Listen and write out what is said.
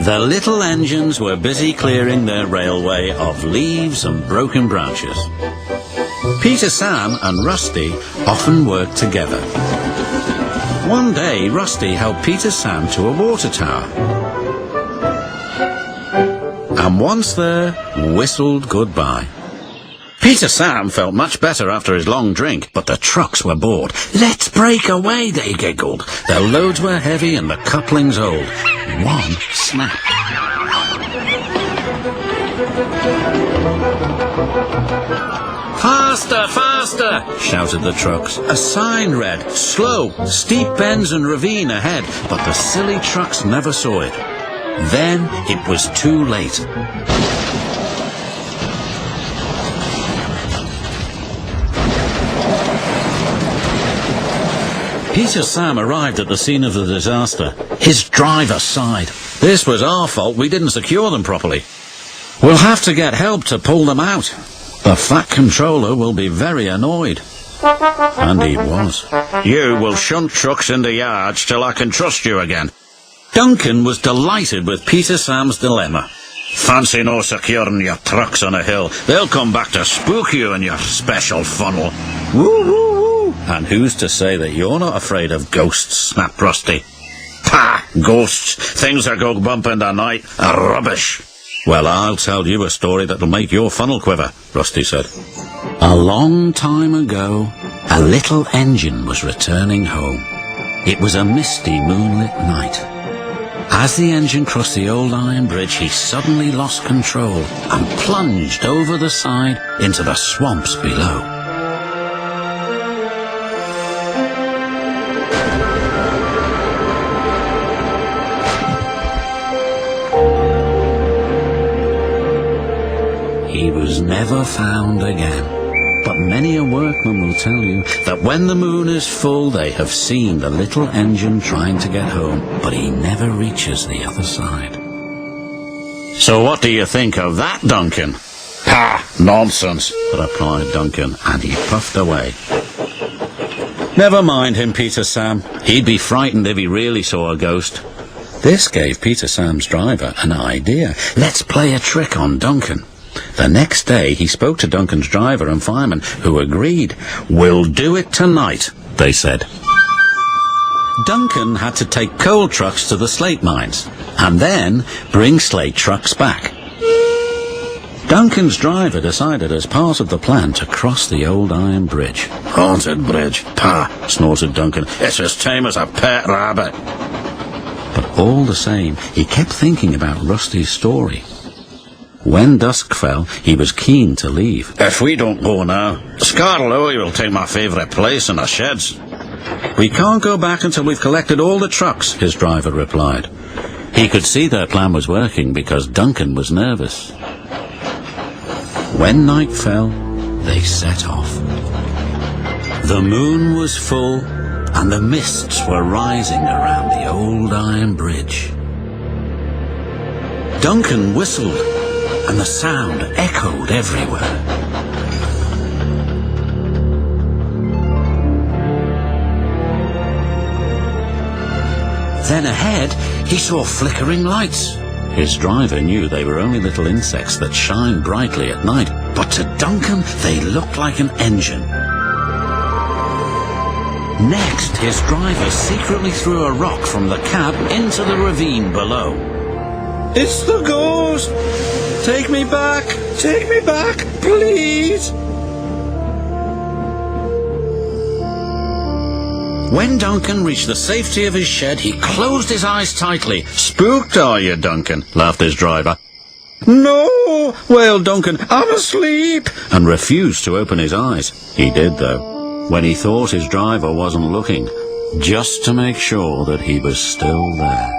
The little engines were busy clearing their railway of leaves and broken branches. Peter, Sam and Rusty often worked together. One day, Rusty helped Peter, Sam to a water tower. And once there, whistled goodbye. Peter, Sam felt much better after his long drink, but the trucks were bored. "Let's break away," they giggled. Their loads were heavy and the couplings old. One snapped. "Faster, faster!" shouted the trucks. A sign read, "Slow, steep bends and ravine ahead," but the silly trucks never saw it. Then it was too late. Peter, Sam arrived at the scene of the disaster. His driver sighed. "This was our fault, we didn't secure them properly. We'll have to get help to pull them out. The Fat Controller will be very annoyed." And he was. "You will shunt trucks in the yards till I can trust you again." Duncan was delighted with Peter, Sam's dilemma. "Fancy no securing your trucks on a hill. They'll come back to spook you in your special funnel." "Woo, woo, woo!" "And who's to say that you're not afraid of ghosts?" snapped Rusty. "Pah! Ghosts! Things that go bump in the night are rubbish." "Well, I'll tell you a story that'll make your funnel quiver," Rusty said. A long time ago, a little engine was returning home. It was a misty moonlit night. As the engine crossed the old iron bridge, he suddenly lost control and plunged over the side into the swamps below. He was never found again. But many a workman will tell you that when the moon is full, they have seen the little engine trying to get home, but he never reaches the other side. "So what do you think of that, Duncan?" "Pah! Nonsense," replied Duncan, and he puffed away. Never mind him, Peter, Sam. He'd be frightened if he really saw a ghost. This gave Peter, Sam's driver an idea. Let's play a trick on Duncan. The next day he spoke to Duncan's driver and fireman, who agreed. "We'll do it tonight," they said. Duncan had to take coal trucks to the slate mines, and then bring slate trucks back. Duncan's driver decided as part of the plan to cross the old iron bridge. "Haunted bridge, pah," snorted Duncan. "It's as tame as a pet rabbit." But all the same, he kept thinking about Rusty's story. When dusk fell, he was keen to leave. "If we don't go now, Scarlet will take my favourite place in the sheds." "We can't go back until we've collected all the trucks," his driver replied. He could see their plan was working because Duncan was nervous. When night fell, they set off. The moon was full, and the mists were rising around the old iron bridge. Duncan whistled, and the sound echoed everywhere. Then ahead, he saw flickering lights. His driver knew they were only little insects that shine brightly at night, but to Duncan, they looked like an engine. Next, his driver secretly threw a rock from the cab into the ravine below. "It's the ghost! Take me back, please!" When Duncan reached the safety of his shed, he closed his eyes tightly. "Spooked, are you, Duncan?" laughed his driver. "No," wailed Duncan, "I'm asleep," and refused to open his eyes. He did, though, when he thought his driver wasn't looking, just to make sure that he was still there.